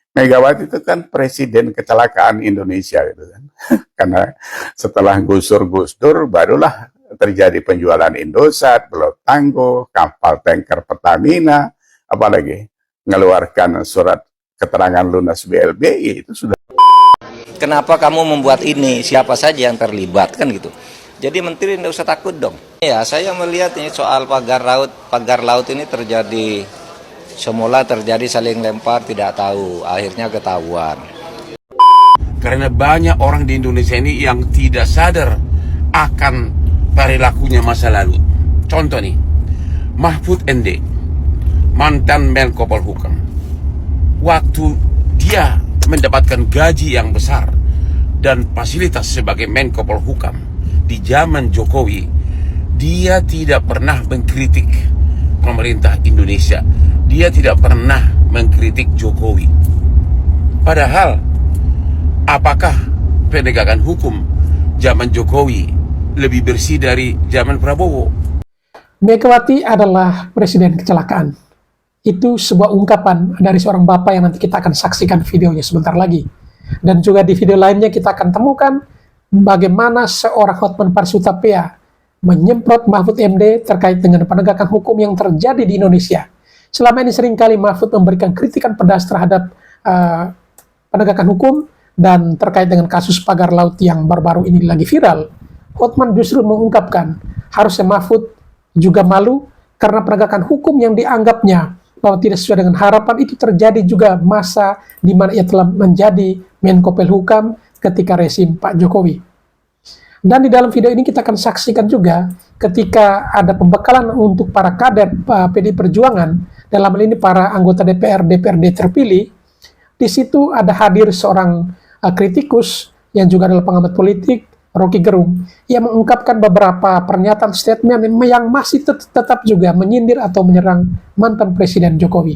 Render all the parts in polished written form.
Megawati itu kan presiden kecelakaan Indonesia gitu kan. Karena setelah gusur Gus Dur barulah terjadi penjualan Indosat, Blok Tangguh, kapal tanker Pertamina, apalagi mengeluarkan surat keterangan lunas BLBI itu sudah. Kenapa kamu membuat ini? Siapa saja yang terlibat kan gitu. Jadi menteri tidak usah takut dong. Ya, saya melihat ini soal pagar laut ini terjadi semula terjadi saling lempar tidak tahu, akhirnya ketahuan. Karena banyak orang di Indonesia ini yang tidak sadar akan perilakunya masa lalu. Contoh nih, Mahfud MD, mantan Menko Polhukam. Waktu dia mendapatkan gaji yang besar dan fasilitas sebagai Menko Polhukam di zaman Jokowi, dia tidak pernah mengkritik pemerintah Indonesia. Dia tidak pernah mengkritik Jokowi. Padahal, apakah penegakan hukum zaman Jokowi lebih bersih dari zaman Prabowo? Megawati adalah presiden kecelakaan. Itu sebuah ungkapan dari seorang bapak yang nanti kita akan saksikan videonya sebentar lagi. Dan juga di video lainnya kita akan temukan bagaimana seorang Hotman Paris Hutapea menyemprot Mahfud MD terkait dengan penegakan hukum yang terjadi di Indonesia. Selama ini seringkali Mahfud memberikan kritikan pedas terhadap penegakan hukum, dan terkait dengan kasus pagar laut yang baru-baru ini lagi viral, Hotman justru mengungkapkan harusnya Mahfud juga malu karena penegakan hukum yang dianggapnya bahwa tidak sesuai dengan harapan itu terjadi juga masa di mana ia telah menjadi Menko Polhukam ketika rezim Pak Jokowi. Dan di dalam video ini kita akan saksikan juga ketika ada pembekalan untuk para kader PDI Perjuangan, dalam hal ini para anggota DPRD terpilih. Di situ ada hadir seorang kritikus yang juga adalah pengamat politik, Rocky Gerung, yang mengungkapkan beberapa pernyataan statement yang masih tetap juga menyindir atau menyerang mantan Presiden Jokowi.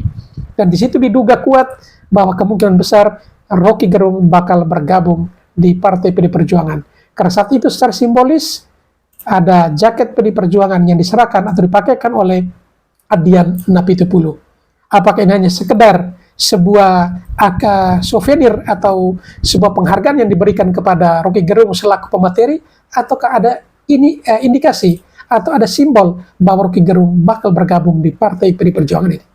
Dan di situ diduga kuat bahwa kemungkinan besar Rocky Gerung bakal bergabung di Partai PDI Perjuangan. Karena saat itu secara simbolis ada jaket PDI Perjuangan yang diserahkan atau dipakaikan oleh Adian Napitupulu. Apakah ini hanya sekedar sebuah souvenir atau sebuah penghargaan yang diberikan kepada Rocky Gerung selaku pemateri, ataukah ada indikasi atau ada simbol bahwa Rocky Gerung bakal bergabung di Partai PDI Perjuangan ini?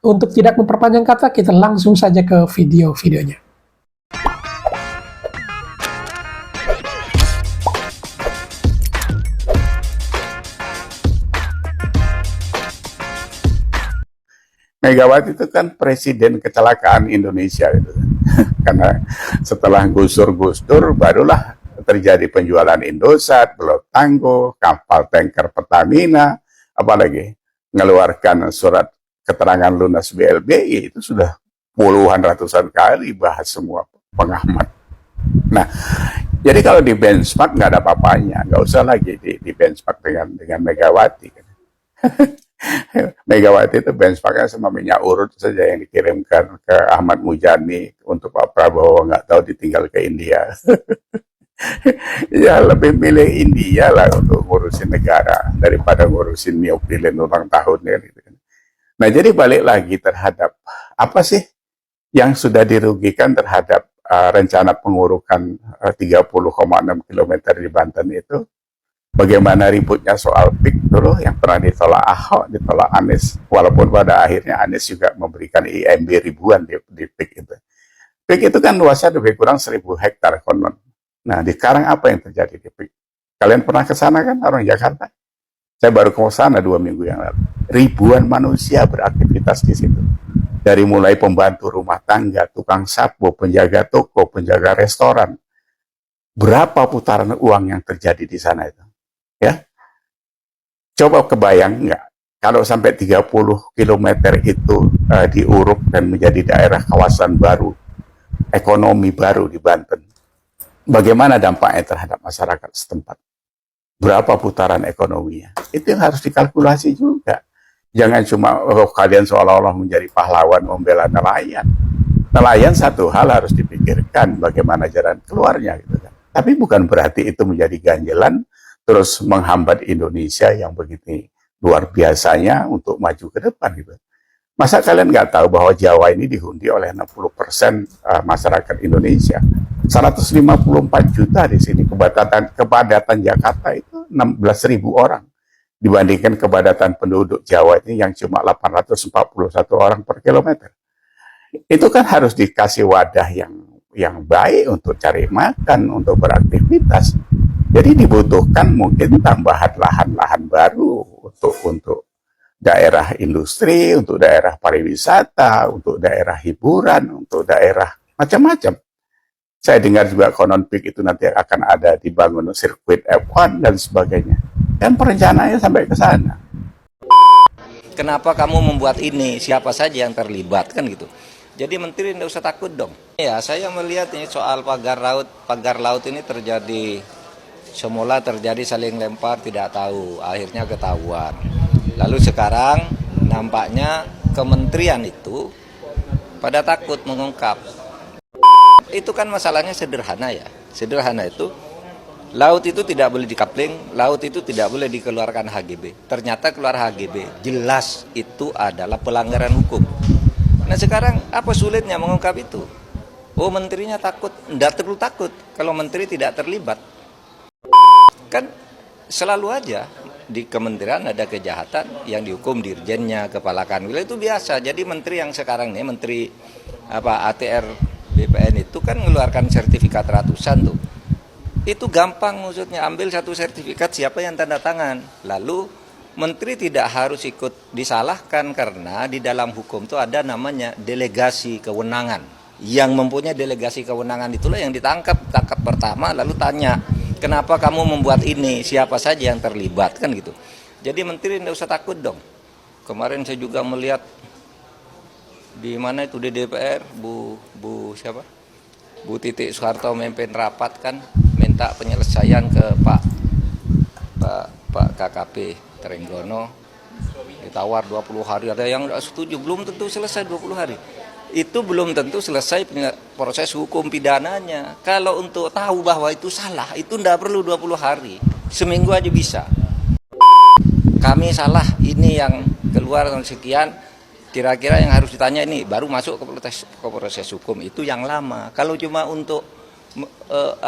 Untuk tidak memperpanjang kata, kita langsung saja ke videonya. Megawati itu kan presiden kecelakaan Indonesia gitu kan. Karena setelah gusur Gus Dur barulah terjadi penjualan Indosat, Blok Tangguh, kapal tanker Pertamina, apalagi mengeluarkan surat keterangan lunas BLBI itu sudah puluhan ratusan kali bahas semua pengamat. Nah, jadi kalau di benchmark nggak ada apa-apanya, nggak usah lagi di benchmark dengan Megawati. Kan. Megawati itu benchmarknya sama minyak urut saja yang dikirimkan ke Ahmad Mujani untuk Pak Prabowo, nggak tahu ditinggal ke India. Ya lebih milih India lah untuk ngurusin negara daripada ngurusin Neopilin ulang tahunnya gitu. Nah jadi balik lagi terhadap apa sih yang sudah dirugikan terhadap rencana pengurukan 30,6 km di Banten itu. Bagaimana ributnya soal PIK dulu yang pernah ditolak Ahok, ditolak Anies, walaupun pada akhirnya Anies juga memberikan IMB ribuan di PIK itu. PIK itu kan luasnya lebih kurang 1.000 hektar konon. Nah, di sekarang apa yang terjadi di PIK? Kalian pernah ke sana kan, orang Jakarta? Saya baru ke sana 2 minggu yang lalu. Ribuan manusia beraktivitas di situ. Dari mulai pembantu rumah tangga, tukang sapu, penjaga toko, penjaga restoran. Berapa putaran uang yang terjadi di sana itu? Ya, coba kebayang nggak kalau sampai 30 km itu diuruk dan menjadi daerah kawasan baru, ekonomi baru di Banten. Bagaimana dampaknya terhadap masyarakat setempat? Berapa putaran ekonominya? Itu yang harus dikalkulasi juga. Jangan cuma kalian seolah-olah menjadi pahlawan membela nelayan. Nelayan satu hal harus dipikirkan bagaimana jalan keluarnya gitu kan. Tapi bukan berarti itu menjadi ganjelan terus menghambat Indonesia yang begitu luar biasanya untuk maju ke depan gitu. Masa kalian nggak tahu bahwa Jawa ini dihundi oleh 60% masyarakat Indonesia? 154 juta di sini. Kepadatan Jakarta itu 16.000 orang. Dibandingkan kepadatan penduduk Jawa ini yang cuma 841 orang per kilometer. Itu kan harus dikasih wadah yang baik untuk cari makan, untuk beraktivitas. Jadi dibutuhkan mungkin tambahan lahan-lahan baru untuk daerah industri, untuk daerah pariwisata, untuk daerah hiburan, untuk daerah macam-macam. Saya dengar juga konon peak itu nanti akan ada dibangun sirkuit F1 dan sebagainya. Dan perencanaannya sampai ke sana. Kenapa kamu membuat ini? Siapa saja yang terlibat kan gitu. Jadi menteri tidak usah takut dong. Ya, saya melihat ini soal pagar laut ini terjadi, semula terjadi saling lempar tidak tahu, akhirnya ketahuan. Lalu sekarang nampaknya kementerian itu pada takut mengungkap. Itu kan masalahnya sederhana ya. Sederhana itu, laut itu tidak boleh dikapling, laut itu tidak boleh dikeluarkan HGB. Ternyata keluar HGB, jelas itu adalah pelanggaran hukum. Nah sekarang apa sulitnya mengungkap itu? Oh menterinya takut, tidak perlu takut kalau menteri tidak terlibat. Kan selalu aja di kementerian ada kejahatan yang dihukum dirjennya, kepala kanwil, itu biasa. Jadi menteri yang sekarang nih, menteri ATR BPN itu kan mengeluarkan sertifikat ratusan tuh. Itu gampang maksudnya, ambil satu sertifikat siapa yang tanda tangan. Lalu menteri tidak harus ikut disalahkan karena di dalam hukum itu ada namanya delegasi kewenangan. Yang mempunyai delegasi kewenangan itulah yang ditangkap pertama lalu tanya, kenapa kamu membuat ini? Siapa saja yang terlibat kan gitu. Jadi menteri tidak usah takut dong. Kemarin saya juga melihat di mana itu di DPR Bu siapa? Bu Titik Soeharto memimpin rapat kan minta penyelesaian ke Pak KKP Trenggono, ditawar 20 hari, ada yang tidak setuju, belum tentu selesai 20 hari. Itu belum tentu selesai proses hukum pidananya. Kalau untuk tahu bahwa itu salah, itu tidak perlu 20 hari, seminggu aja bisa. Kami salah, ini yang keluar sekian, kira-kira yang harus ditanya ini, baru masuk ke proses hukum, itu yang lama. Kalau cuma untuk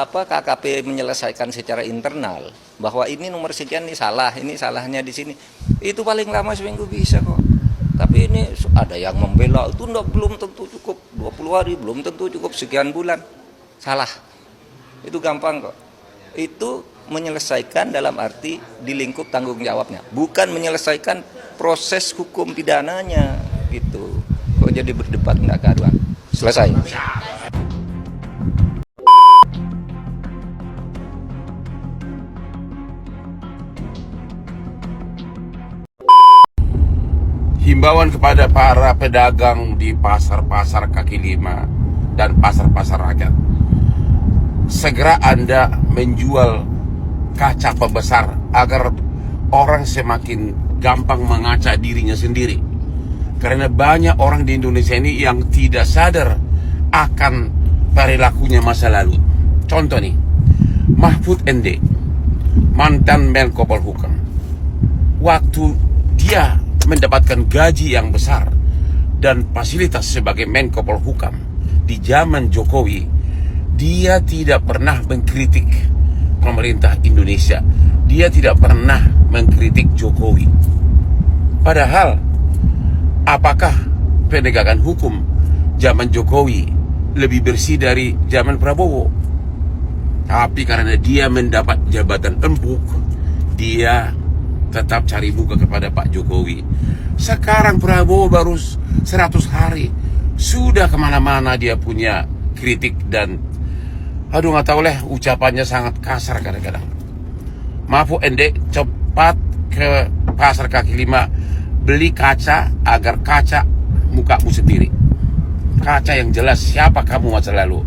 KKP menyelesaikan secara internal bahwa ini nomor sekian ini salah, ini salahnya di sini, itu paling lama seminggu bisa kok. Tapi ini ada yang membela itu belum tentu cukup 20 hari, belum tentu cukup sekian bulan. Salah. Itu gampang kok. Itu menyelesaikan dalam arti di lingkup tanggung jawabnya, bukan menyelesaikan proses hukum pidananya gitu. Kok jadi berdebat enggak karuan. Selesai. Himbauan kepada para pedagang di pasar-pasar kaki lima dan pasar-pasar rakyat. Segera Anda menjual kaca pembesar agar orang semakin gampang mengaca dirinya sendiri. Karena banyak orang di Indonesia ini yang tidak sadar akan perilakunya masa lalu. Contoh nih, Mahfud MD, mantan Menko Polhukam. Waktu dia mendapatkan gaji yang besar dan fasilitas sebagai Menko Polhukam di zaman Jokowi, dia tidak pernah mengkritik pemerintah Indonesia. Dia tidak pernah mengkritik Jokowi. Padahal, apakah penegakan hukum zaman Jokowi lebih bersih dari zaman Prabowo? Tapi karena dia mendapat jabatan empuk, dia tetap cari muka kepada Pak Jokowi. Sekarang Prabowo baru 100 hari, sudah kemana-mana dia punya kritik dan nggak tahu lah, ucapannya sangat kasar kadang-kadang. Mahfud MD, cepat ke pasar kaki lima, beli kaca agar kaca mukamu sendiri. Kaca yang jelas siapa kamu masa lalu.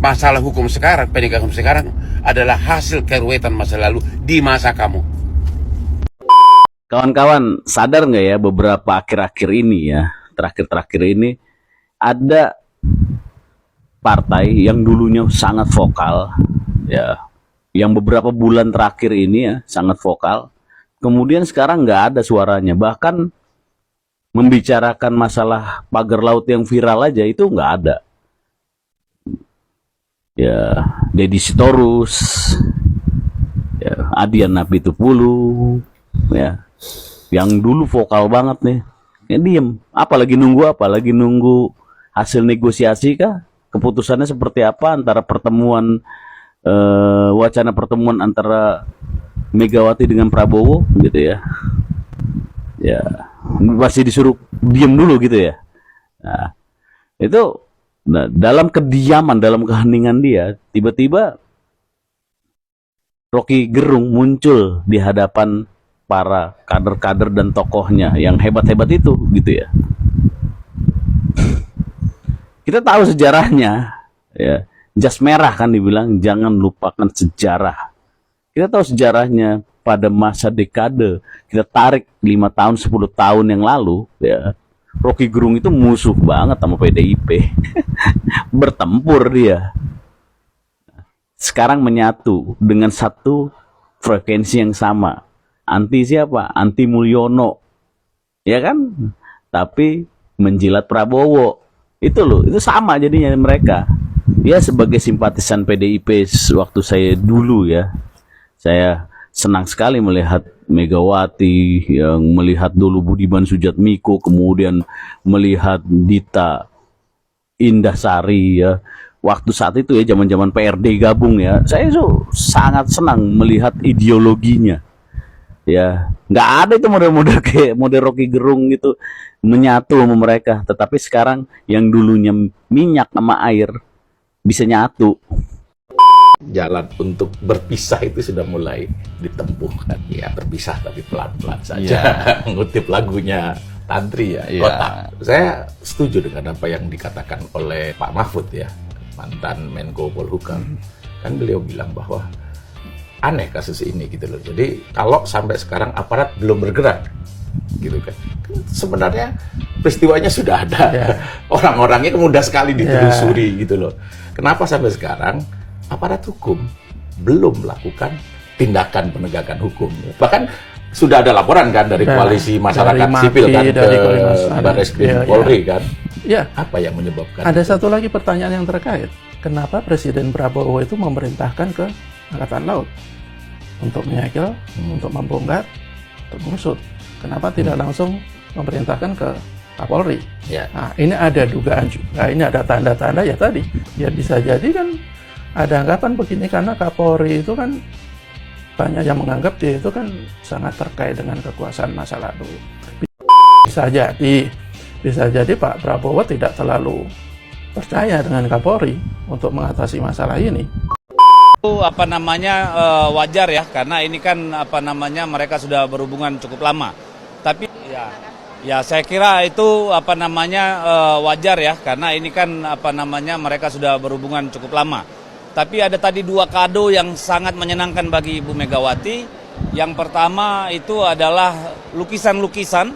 Masalah hukum sekarang, penegakan hukum sekarang adalah hasil keruwetan masa lalu di masa kamu. Kawan-kawan, sadar nggak ya beberapa akhir-akhir ini ya, terakhir-terakhir ini ada partai yang dulunya sangat vokal, ya, yang beberapa bulan terakhir ini ya sangat vokal, kemudian sekarang nggak ada suaranya, bahkan membicarakan masalah pagar laut yang viral aja itu nggak ada. Ya, Deddy Sitorus, ya, Adian Apitupulu, ya, yang dulu vokal banget nih, ya diem. Apalagi nunggu hasil negosiasi kah? Keputusannya seperti apa antara pertemuan, wacana pertemuan antara Megawati dengan Prabowo, gitu ya. Ya, masih disuruh diem dulu gitu ya. Nah, itu dalam kediaman, dalam keheningan dia, tiba-tiba Rocky Gerung muncul di hadapan para kader-kader dan tokohnya yang hebat-hebat itu, gitu ya. Kita tahu sejarahnya, ya. Jas merah kan dibilang, jangan lupakan sejarah. Kita tahu sejarahnya pada masa dekade, kita tarik 5 tahun, 10 tahun yang lalu, ya. Rocky Gerung itu musuh banget sama PDIP. Bertempur dia. Sekarang menyatu dengan satu frekuensi yang sama. Anti siapa? Anti Mulyono. Ya kan? Tapi menjilat Prabowo. Itu loh, itu sama jadinya mereka. Ya sebagai simpatisan PDIP waktu saya dulu ya. Saya senang sekali melihat Megawati, yang melihat dulu Budiman Sujatmiko, kemudian melihat Dita Indahsari ya. Waktu saat itu ya zaman-zaman PRD gabung ya. Saya tuh sangat senang melihat ideologinya. Ya, nggak ada itu model-model kayak model Rocky Gerung gitu menyatu sama mereka. Tetapi sekarang yang dulunya minyak sama air bisa nyatu. Jalan untuk berpisah itu sudah mulai ditempuhkan. Ya, berpisah tapi pelan-pelan saja. Mengutip lagunya Tantri ya, Kota. Saya setuju dengan apa yang dikatakan oleh Pak Mahfud ya, mantan Menko Polhukam. Kan beliau bilang bahwa aneh kasus ini gitu loh. Jadi kalau sampai sekarang aparat belum bergerak gitu kan. Sebenarnya peristiwanya sudah ada. Orang-orangnya mudah sekali ditelusuri gitu loh. Kenapa sampai sekarang aparat hukum belum melakukan tindakan penegakan hukum? Bahkan sudah ada laporan kan dari koalisi masyarakat sipil kan ke Barreskrim Polri kan. Ya. Apa yang menyebabkan? Ada satu lagi pertanyaan yang terkait. Kenapa Presiden Prabowo itu memerintahkan ke Angkatan Laut untuk menyegel, untuk membongkar, untuk mengusut? Kenapa tidak langsung memerintahkan ke Kapolri? Ya. Nah, ini ada dugaan juga. Ini ada tanda-tanda ya tadi. Ya bisa jadi kan ada anggapan begini karena Kapolri itu kan banyak yang menganggap dia itu kan sangat terkait dengan kekuasaan masa lalu. Bisa jadi Pak Prabowo tidak terlalu percaya dengan Kapolri untuk mengatasi masalah ini. Wajar ya, karena ini kan mereka sudah berhubungan cukup lama. Tapi ya saya kira itu wajar ya, karena ini kan mereka sudah berhubungan cukup lama. Tapi ada tadi dua kado yang sangat menyenangkan bagi Ibu Megawati. Yang pertama itu adalah lukisan-lukisan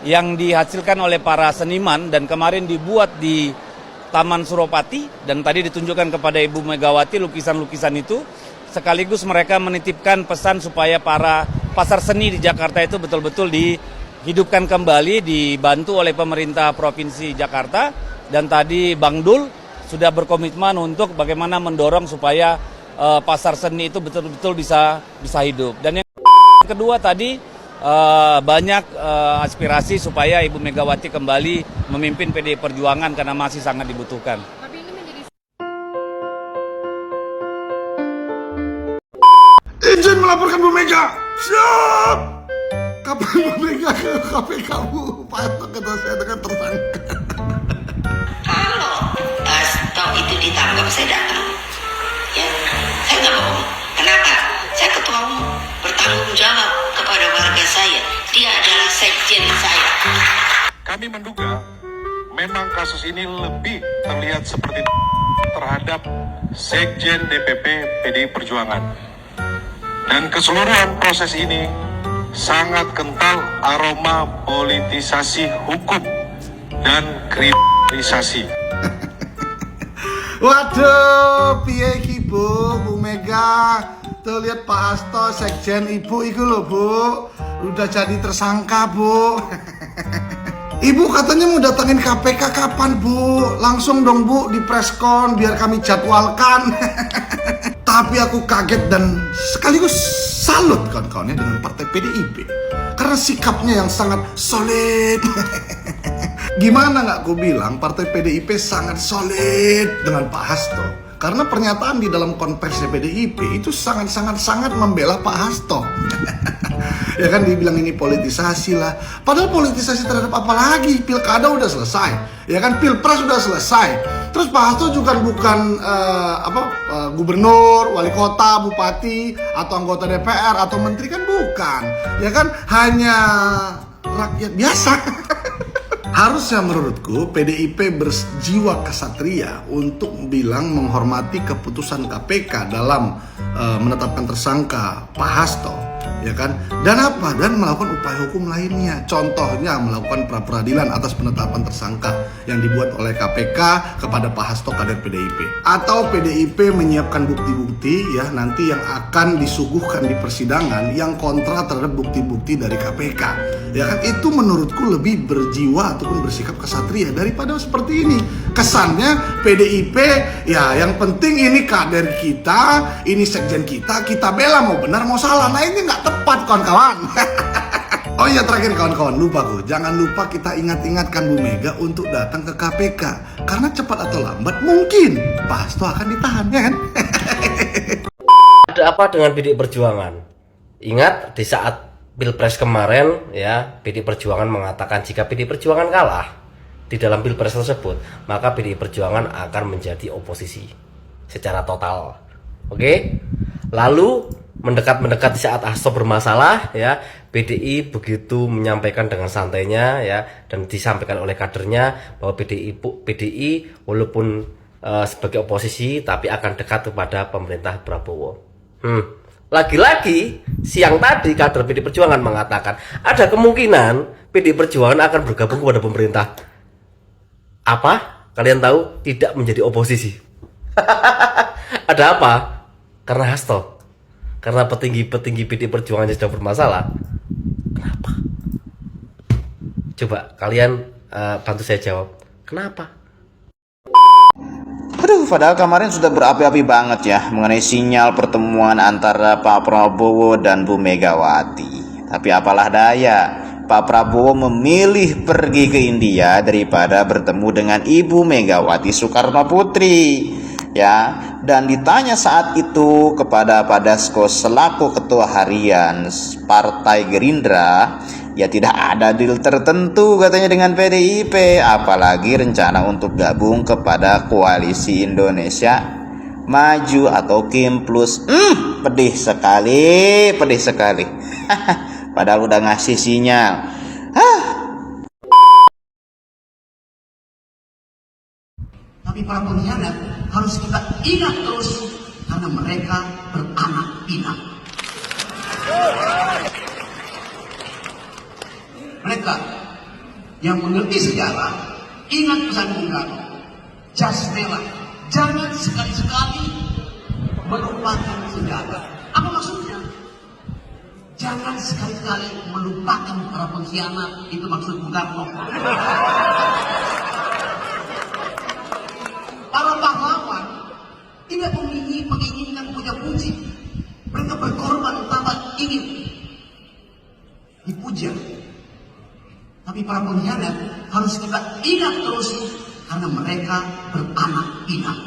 yang dihasilkan oleh para seniman dan kemarin dibuat di Taman Suropati, dan tadi ditunjukkan kepada Ibu Megawati lukisan-lukisan itu. Sekaligus mereka menitipkan pesan supaya para pasar seni di Jakarta itu betul-betul dihidupkan kembali, dibantu oleh pemerintah Provinsi Jakarta. Dan tadi Bang Dul sudah berkomitmen untuk bagaimana mendorong supaya pasar seni itu betul-betul bisa hidup. Dan yang kedua tadi banyak aspirasi supaya Ibu Megawati kembali memimpin PDI Perjuangan karena masih sangat dibutuhkan. Izin melaporkan Bu Mega. Siap. Kapan Bu Mega ke KPK Bu? Patok kata saya dengan tersangka. Kalau itu ditangkap saya datang. Ya, saya nggak bohong. Kenapa? Saya ketua umum, bertanggung jawab kepada warga saya. Dia adalah sekjen saya. Kami menduga memang kasus ini lebih terlihat seperti terhadap sekjen DPP PDI Perjuangan. Dan keseluruhan proses ini sangat kental aroma politisasi hukum dan kriminalisasi. Waduh, piye iki Bu Mega? Tuh lihat Pak Hasto, sekjen Ibu itu loh Bu. Udah jadi tersangka Bu. Ibu katanya mau datangin KPK kapan, Bu? Langsung dong, Bu, di preskon biar kami jadwalkan. Tapi aku kaget dan sekaligus salut kawan-kawannya dengan partai PDIP karena sikapnya yang sangat solid. Gimana nggak aku bilang partai PDIP sangat solid dengan Pak Hasto? Karena pernyataan di dalam konferensi PDIP itu sangat membela Pak Hasto. Ya kan dibilang ini politisasi lah. Padahal politisasi terhadap apa lagi? Pilkada udah selesai. Ya kan pilpres udah selesai. Terus Pak Hasto juga bukan gubernur, wali kota, bupati, atau anggota DPR atau menteri kan bukan. Ya kan hanya rakyat biasa. Harusnya menurutku PDIP berjiwa kesatria untuk bilang menghormati keputusan KPK dalam menetapkan tersangka Pak Hasto, ya kan? Dan melakukan upaya hukum lainnya. Contohnya melakukan pra-peradilan atas penetapan tersangka yang dibuat oleh KPK kepada Pak Hasto kader PDIP. Atau PDIP menyiapkan bukti-bukti ya nanti yang akan disuguhkan di persidangan yang kontra terhadap bukti-bukti dari KPK. Ya kan itu menurutku lebih berjiwa ataupun bersikap kesatria daripada seperti ini. Kesannya PDIP ya yang penting ini kader kita, ini sekjen kita bela mau benar mau salah. Nah ini nggak tepat kawan-kawan. Oh iya terakhir kawan-kawan, jangan lupa kita ingatkan Bu Mega untuk datang ke KPK karena cepat atau lambat mungkin Pak Hasto akan ditahan ya kan. Ada apa dengan PDI Perjuangan? Ingat di saat Pilpres kemarin ya, PDI Perjuangan mengatakan jika PDI Perjuangan kalah di dalam Pilpres tersebut, maka PDI Perjuangan akan menjadi oposisi secara total. Oke? Lalu mendekat di saat Hasto bermasalah ya, PDI begitu menyampaikan dengan santainya ya, dan disampaikan oleh kadernya bahwa PDI walaupun sebagai oposisi tapi akan dekat kepada pemerintah Prabowo. Lagi-lagi siang tadi kader PDI Perjuangan mengatakan ada kemungkinan PDI Perjuangan akan bergabung kepada pemerintah. Apa? Kalian tahu? Tidak menjadi oposisi. Ada apa? Karena Hasto. Karena petinggi-petinggi PDI Perjuangan yang sedang bermasalah. Kenapa? Coba kalian bantu saya jawab. Kenapa? Aduh, padahal kemarin sudah berapi-api banget ya mengenai sinyal pertemuan antara Pak Prabowo dan Bu Megawati. Tapi apalah daya, Pak Prabowo memilih pergi ke India daripada bertemu dengan Ibu Megawati Soekarno Putri. Ya, dan ditanya saat itu kepada Pak Dasko selaku ketua harian Partai Gerindra, ya tidak ada deal tertentu katanya dengan PDIP, apalagi rencana untuk gabung kepada Koalisi Indonesia Maju atau Kim Plus. Pedih sekali. Padahal udah ngasih sinyal. Tapi para pengkhianat harus kita ingat terus karena mereka beranak pinak. Mereka yang mengerti sejarah, ingat pesan Bung Karno, Jasmela, jangan sekali-sekali melupakan sejarah. Apa maksudnya? Jangan sekali-sekali melupakan para pengkhianat, itu maksud Bung Karno. Para pahlawan tidak menginginkan puja-puji. Mereka berkorban tanpa ingin dipuja. Tapi para pengkhianat harus kita ingat terus karena mereka beranak pinak.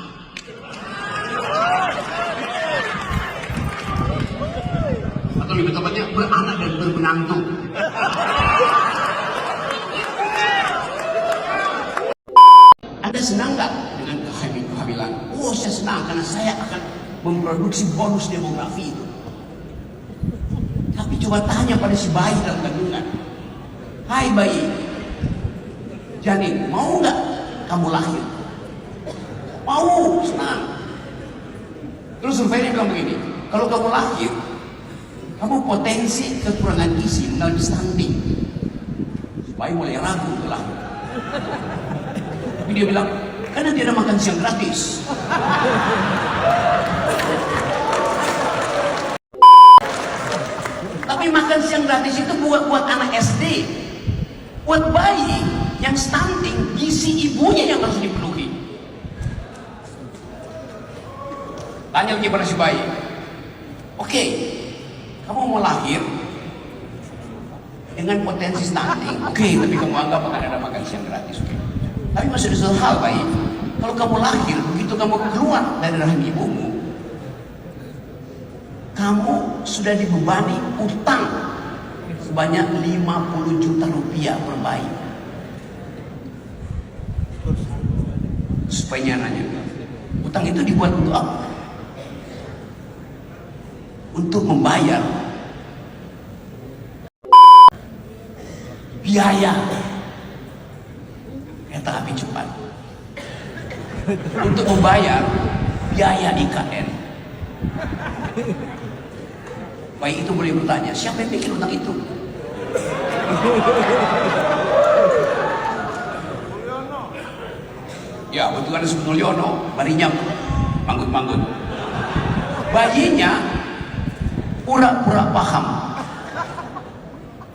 Atau lebih tepatnya beranak dan bermenantu. Anda senang nggak dengan kehamilan? Oh, saya senang karena saya akan memproduksi bonus demografi itu. Tapi coba tanya pada si bayi dalam kandungan. Hai bayi, janin, mau nggak kamu lahir? Mau, senang. Terus surveinya bilang begini, kalau kamu lahir, kamu potensi kekurangan gizi mengalami stunting. Bayi mulai ragu untuk lahir. Tapi dia bilang, karena dia ada makan siang gratis. Tapi makan siang gratis itu buat anak SD. Buat bayi Yang stunting, gizi ibunya yang harus dipenuhi. Tanya lagi pada si bayi, oke, kamu mau lahir dengan potensi stunting, oke, tapi kamu anggap akan ada makan siang gratis. Tapi masih ada satu hal, bayi, kalau kamu lahir, begitu kamu keluar dari rahim ibumu, kamu sudah dibebani utang sebanyak 50 juta rupiah per bayi. Supaya nanya, utang itu dibuat untuk apa? Untuk membayar biaya kereta api cepat, untuk membayar biaya IKN. Baik, itu boleh bertanya, siapa yang bikin utang itu? Ya, betul, ada Mulyono, barinya manggut-manggut. Bayinya pura-pura paham,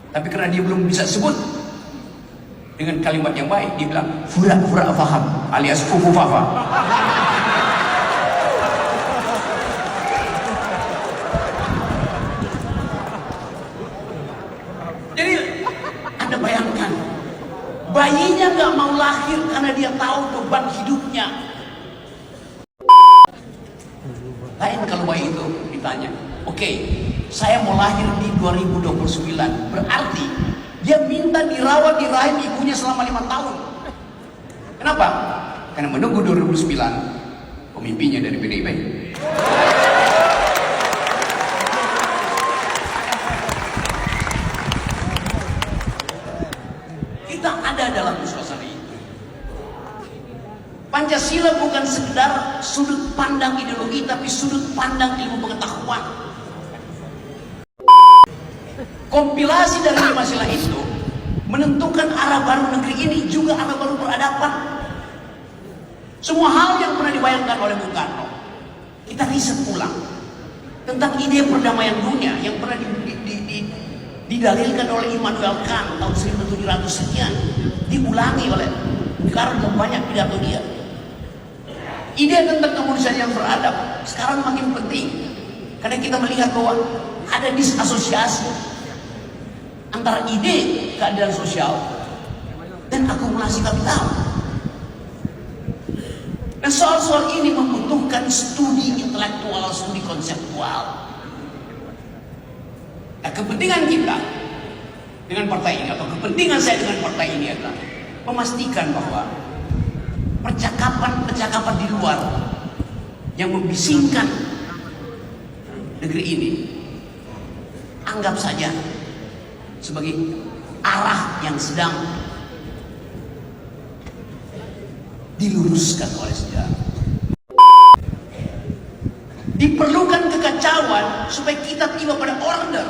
tapi karena dia belum bisa sebut dengan kalimat yang baik, dia bilang pura-pura paham alias fufu-fafa. Jadi Anda bayangkan, bayinya nggak mau lahir karena dia tahu beban hidupnya. Lain kalau bayi itu ditanya, oke, saya mau lahir di 2029, berarti dia minta dirawat di rahim ibunya selama 5 tahun. Kenapa? Karena menunggu 2009 pemimpinnya dari PDIP. Kita ada dalam suasana itu. Pancasila bukan sekedar sudut pandang ideologi, tapi sudut pandang ilmu pengetahuan. Kompilasi dari 5 sila itu menentukan arah baru negeri ini, juga arah baru peradaban. Semua hal yang pernah dibayangkan oleh Bung Karno, kita riset ulang tentang ide perdamaian dunia yang pernah didalilkan oleh Immanuel Kant tahun 1700 sekian, diulangi oleh Bung Karno dalam banyak pidato dia. Ide tentang kemanusiaan yang beradab sekarang makin penting karena kita melihat bahwa ada disasosiasi antara ide keadilan sosial dan akumulasi kapital. Dan soal-soal ini membutuhkan studi intelektual, studi konseptual. Nah, kepentingan kita dengan partai ini, atau kepentingan saya dengan partai ini adalah memastikan bahwa percakapan-percakapan di luar yang membisingkan negeri ini, anggap saja sebagai arah yang sedang diluruskan oleh sejarah. Diperlukan kekacauan supaya kita tiba pada order.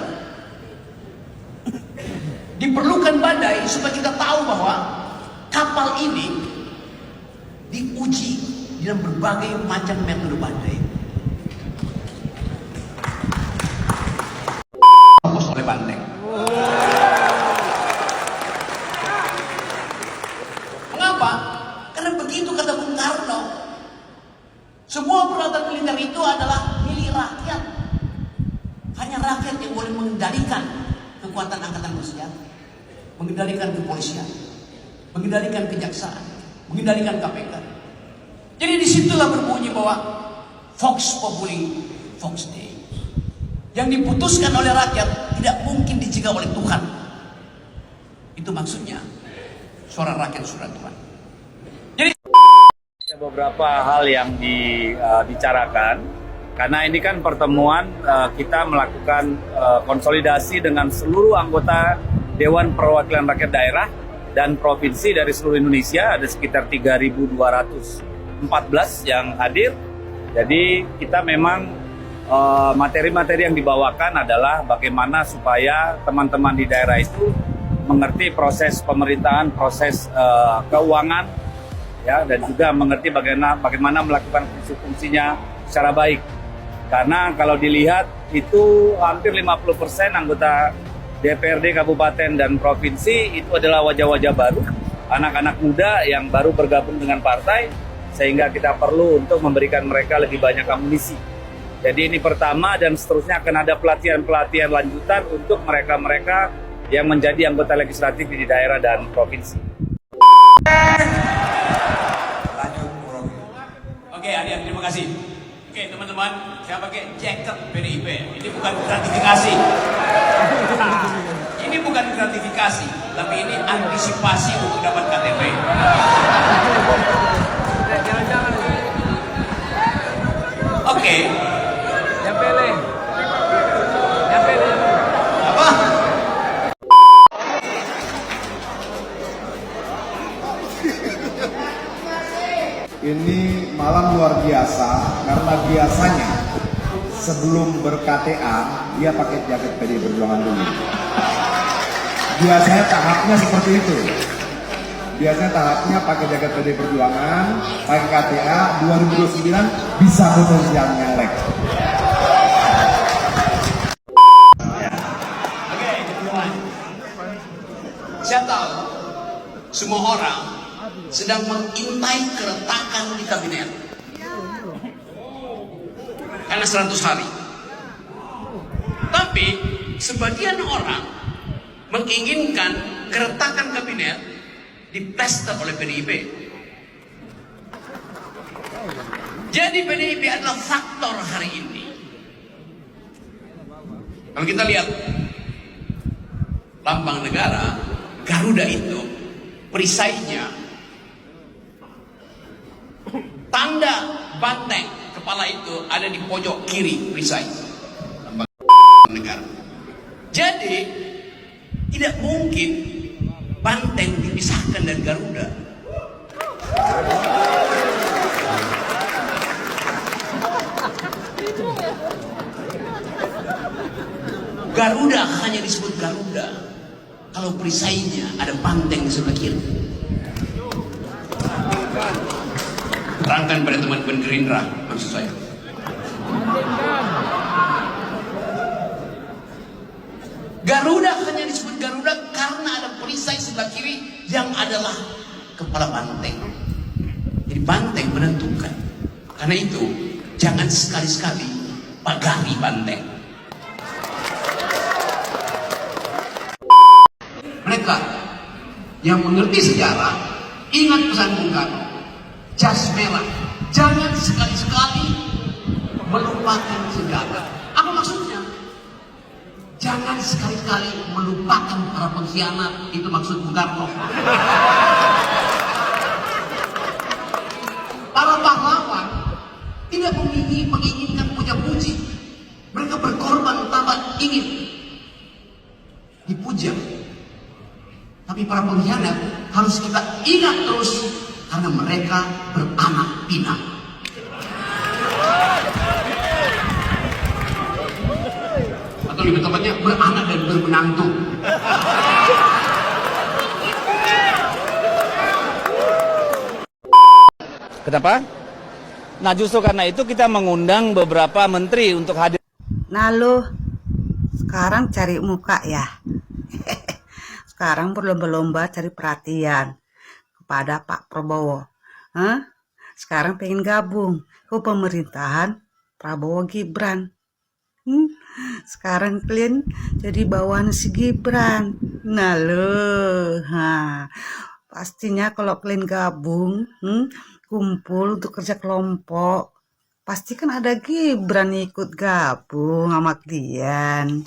Diperlukan badai supaya kita tahu bahwa kapal ini diuji dalam berbagai macam metode badai. Fokus oleh banteng. Mengapa? Karena begitu kata Bung Karno, semua peralatan militer itu adalah milik rakyat. Hanya rakyat yang boleh mengendalikan kekuatan angkatan bersenjata, mengendalikan kepolisian, mengendalikan kejaksaan, mengendalikan KPK. Jadi disitulah berbunyi bahwa Vox Populi, Vox Dei. Yang diputuskan oleh rakyat tidak mungkin dicegah oleh Tuhan. Itu maksudnya suara rakyat, suara Tuhan. Jadi ada beberapa hal yang dibicarakan karena ini kan pertemuan kita melakukan konsolidasi dengan seluruh anggota Dewan Perwakilan Rakyat Daerah dan provinsi dari seluruh Indonesia. Ada sekitar 3.214 yang hadir. Jadi kita memang materi-materi yang dibawakan adalah bagaimana supaya teman-teman di daerah itu mengerti proses pemerintahan, proses keuangan, ya, dan juga mengerti bagaimana melakukan fungsi-fungsinya secara baik. Karena kalau dilihat itu hampir 50% anggota DPRD kabupaten dan provinsi itu adalah wajah-wajah baru anak-anak muda yang baru bergabung dengan partai, sehingga kita perlu untuk memberikan mereka lebih banyak amunisi. Jadi ini pertama dan seterusnya akan ada pelatihan-pelatihan lanjutan untuk mereka-mereka yang menjadi anggota legislatif di daerah dan provinsi. Oke, Adian, terima kasih. Oke, teman-teman, saya pakai jaket PDIP. Ini bukan gratifikasi. Ini bukan gratifikasi, tapi ini antisipasi untuk dapat KTP. Oke. Apa? Ini malam luar biasa karena biasanya sebelum ber-KTA dia pakai jaket PD Perjuangan dulu. Biasanya tahapnya seperti itu. Biasanya tahapnya pakai jaket PD Perjuangan, pakai KTA, 2029 bisa potensial nyalek. Oke, teman-teman. Saya tahu semua orang sedang mengintai keretakan di kabinet karena 100 hari. Tapi sebagian orang menginginkan keretakan kabinet diplester oleh PDIP. Jadi PDIP adalah faktor hari ini. Kalau kita lihat lambang negara, Garuda itu perisainya tanda banteng kepala itu ada di pojok kiri perisai lambang negara. Jadi tidak mungkin banteng dipisahkan dari Garuda. Garuda hanya disebut Garuda kalau perisainya ada banteng di sebelah kiri. Terangkan pada teman-teman Gerindra maksud saya. Garuda hanya disebut Garuda karena ada perisai sebelah kiri yang adalah kepala banteng. Jadi banteng menentukan. Karena itu jangan sekali-sekali pagari banteng. Mereka yang mengerti sejarah ingat pesan Bung Karno, jas merah, jangan sekali-sekali melupakan sejarah. Apa maksudnya? Jangan sekali-kali melupakan para pengkhianat, itu maksud Bung Karno. Para pahlawan tidak menginginkan puja-puji. Mereka berkorban tanpa ingin dipuja. Tapi para pengkhianat harus kita ingat terus karena mereka beranak pinak. Atau lebih tepatnya beranak dan bermenantu. Kenapa? Nah justru karena itu kita mengundang beberapa menteri untuk hadir. Nah lu sekarang cari muka ya. Sekarang berlomba-lomba cari perhatian kepada Pak Prabowo. Sekarang pengen gabung ke pemerintahan Prabowo Gibran. Sekarang kalian jadi bawahan si Gibran. Nah lo, pastinya kalau kalian gabung, kumpul untuk kerja kelompok, pasti kan ada Gibran ikut gabung sama kalian.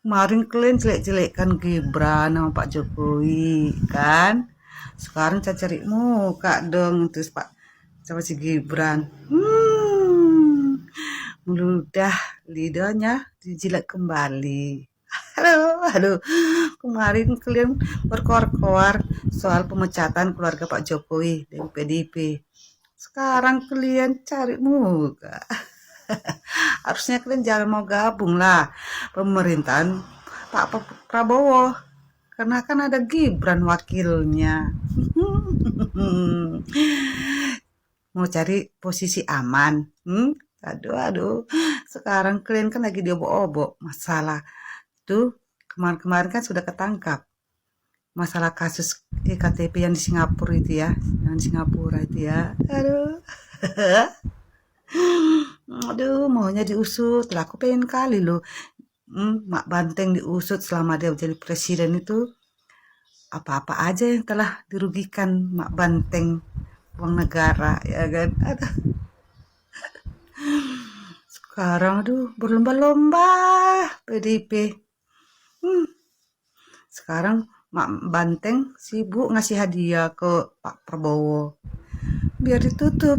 Kemarin kalian jelek-jelekkan Gibran sama Pak Jokowi, kan? Sekarang saya cari muka dong, terus Pak sama si Gibran. Meludah lidahnya dijilat kembali. Aduh, kemarin kalian berkoar-koar soal pemecatan keluarga Pak Jokowi dari PDIP. Sekarang kalian cari muka. Harusnya kalian jangan mau gabung lah pemerintahan Pak Prabowo, karena kan ada Gibran wakilnya. Mau cari posisi aman. Aduh, sekarang kalian kan lagi diobok-obok masalah tuh. Kemarin-kemarin kan sudah ketangkap masalah kasus EKTP yang di Singapura itu ya, yang di Singapura itu ya. Aduh. Aduh, maunya diusut. Lah, aku pengen kali loh. Mak Banteng diusut selama dia jadi presiden itu. Apa-apa aja yang telah dirugikan Mak Banteng, uang negara, ya kan? Aduh. Sekarang aduh berlomba-lomba PDIP. Sekarang Mak Banteng sibuk ngasih hadiah ke Pak Prabowo. Biar ditutup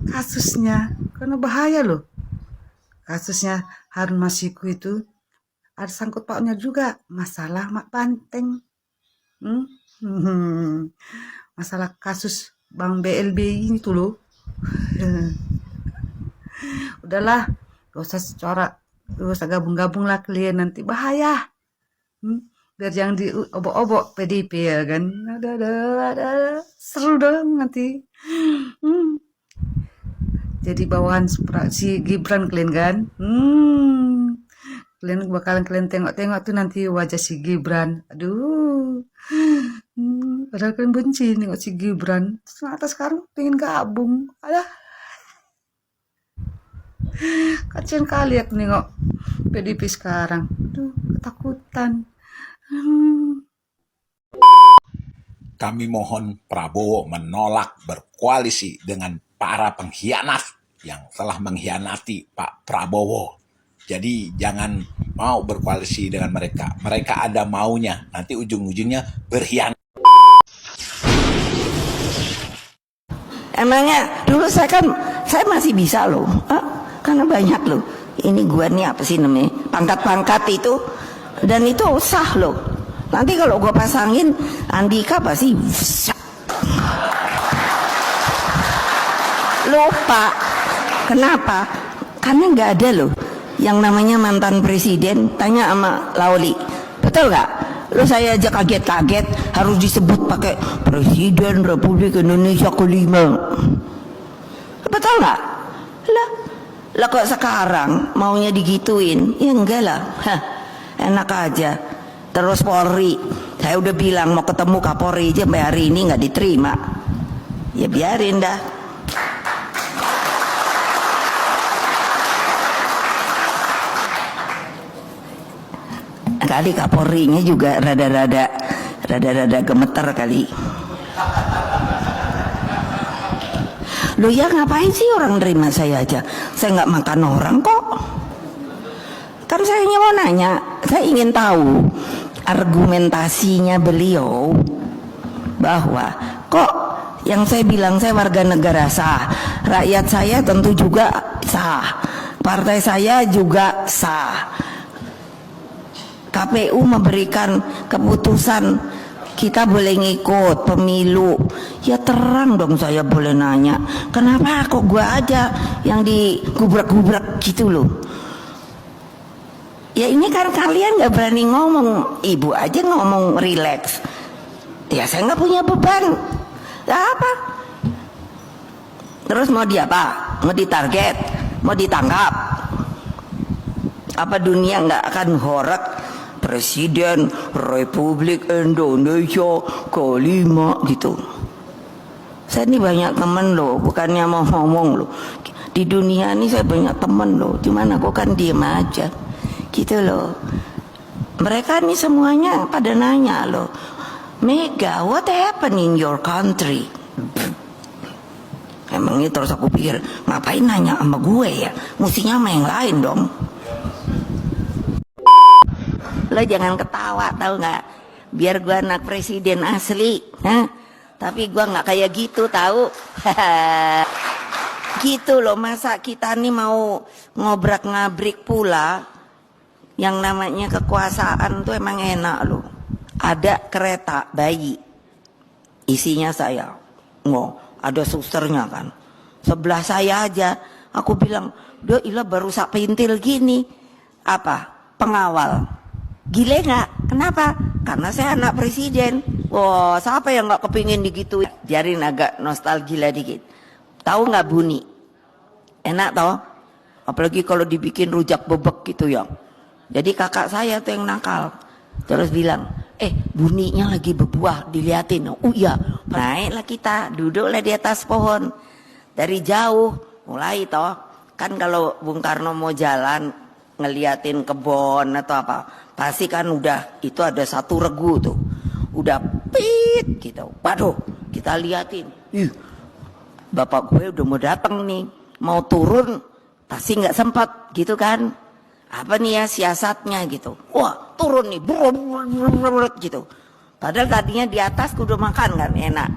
kasusnya. Karena bahaya loh. Kasusnya Harun Masiku itu ada sangkut pautnya juga. Masalah Mak Banteng. Masalah kasus Bang BLBI itu loh. Udahlah, gak usah gabung-gabung lah kalian, nanti bahaya. Biar jangan diobok-obok PDIP ya kan. Ada seru dong nanti. Jadi bawahan si Gibran kalian kan. Kalian tengok-tengok tuh nanti wajah si Gibran. Aduh. Padahal kalian benci nengok si Gibran. Ternyata sekarang pengen gabung. Alah. Kasian kali aku nengok PDIP sekarang. Aduh, ketakutan. Kami mohon Prabowo menolak berkoalisi dengan para pengkhianat yang telah mengkhianati Pak Prabowo. Jadi jangan mau berkoalisi dengan mereka. Mereka ada maunya, nanti ujung-ujungnya berkhianat. Emangnya dulu saya masih bisa loh, karena banyak loh. Ini gua nih apa sih namanya, pangkat-pangkat itu, dan itu sah loh. Nanti kalau gua pasangin Andika pasti lupa. Kenapa? Karena nggak ada loh yang namanya mantan presiden. Tanya sama Lauli, betul nggak? Lo saya aja kaget-kaget harus disebut pakai Presiden Republik Indonesia ke-5. Betul nggak? Lah kok sekarang maunya digituin? Ya enggak lah. Enak aja. Terus Polri, saya udah bilang mau ketemu Kapolri aja sampai hari ini nggak diterima. Ya biarin dah. Kali Kapolrinya juga rada-rada gemeter kali. Loh ya ngapain sih orang nerima saya aja? Saya nggak makan orang kok. Kan saya mau nanya, saya ingin tahu argumentasinya beliau bahwa kok yang saya bilang saya warga negara sah, rakyat saya tentu juga sah, partai saya juga sah. KPU memberikan keputusan kita boleh ngikut pemilu, ya terang dong saya boleh nanya, kenapa kok gua aja yang digubrak-gubrak gitu loh. Ya ini kan kalian nggak berani ngomong, ibu aja ngomong relax. Ya saya nggak punya beban. Apa? Terus mau diapa? Mau ditarget? Mau ditangkap? Apa dunia nggak akan horek Presiden Republik Indonesia ke-5 gitu? Saya ini banyak temen loh, bukannya mau ngomong loh. Di dunia ini saya banyak temen loh, cuman aku kan diem aja gitu loh. Mereka nih semuanya pada nanya loh, Mega, what happened in your country? Emangnya terus aku pikir, ngapain nanya sama gue ya? Mestinya sama yang lain dong. Lo jangan ketawa, tahu nggak? Biar gue anak presiden asli, tapi gue nggak kayak gitu, tahu? Gitu loh, masa kita nih mau ngobrak-ngabrik pula? Yang namanya kekuasaan tuh emang enak loh. Ada kereta bayi, isinya saya, ada susternya kan, sebelah saya aja. Aku bilang, doh ilah baru sak pintil gini, apa? Pengawal. Gile nggak? Kenapa? Karena saya anak presiden. Wah, siapa yang nggak kepingin digituin? Biarin agak nostalgia dikit. Tahu nggak bunyi? Enak toh? Apalagi kalau dibikin rujak bebek gitu ya. Jadi kakak saya tuh yang nakal. Terus bilang, buninya lagi berbuah, diliatin. Oh iya, naiklah kita, duduklah di atas pohon. Dari jauh, mulai toh. Kan kalau Bung Karno mau jalan, ngeliatin kebon atau apa, pasti kan udah, itu ada satu regu tuh. Udah pit gitu. Waduh, kita liatin. Bapak gue udah mau datang nih. Mau turun, pasti nggak sempat gitu kan. Apa nih ya siasatnya gitu. Wah, turun nih, gitu. Padahal tadinya di atas udah makan kan, enak.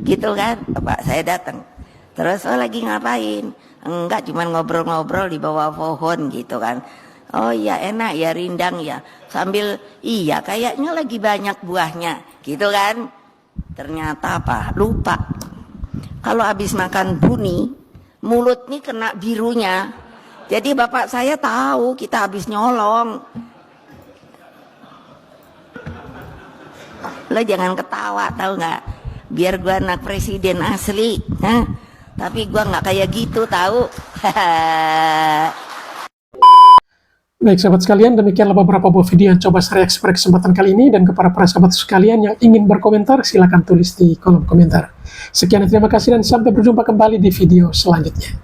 Gitu kan, Bapak saya datang. Terus lagi ngapain? Enggak, cuma ngobrol-ngobrol di bawah pohon gitu kan. Oh iya, enak ya, rindang ya. Sambil, iya kayaknya lagi banyak buahnya gitu kan. Ternyata apa? Lupa. Kalau habis makan buni, mulut nih kena birunya. Jadi bapak saya tahu kita habis nyolong. Lo jangan ketawa, tahu nggak? Biar gua anak presiden asli, tapi gua nggak kayak gitu, tahu? Baik sahabat sekalian, demikianlah beberapa buah video yang coba saya reaksi pada kesempatan kali ini, dan kepada para sahabat sekalian yang ingin berkomentar silahkan tulis di kolom komentar. Sekian, terima kasih dan sampai berjumpa kembali di video selanjutnya.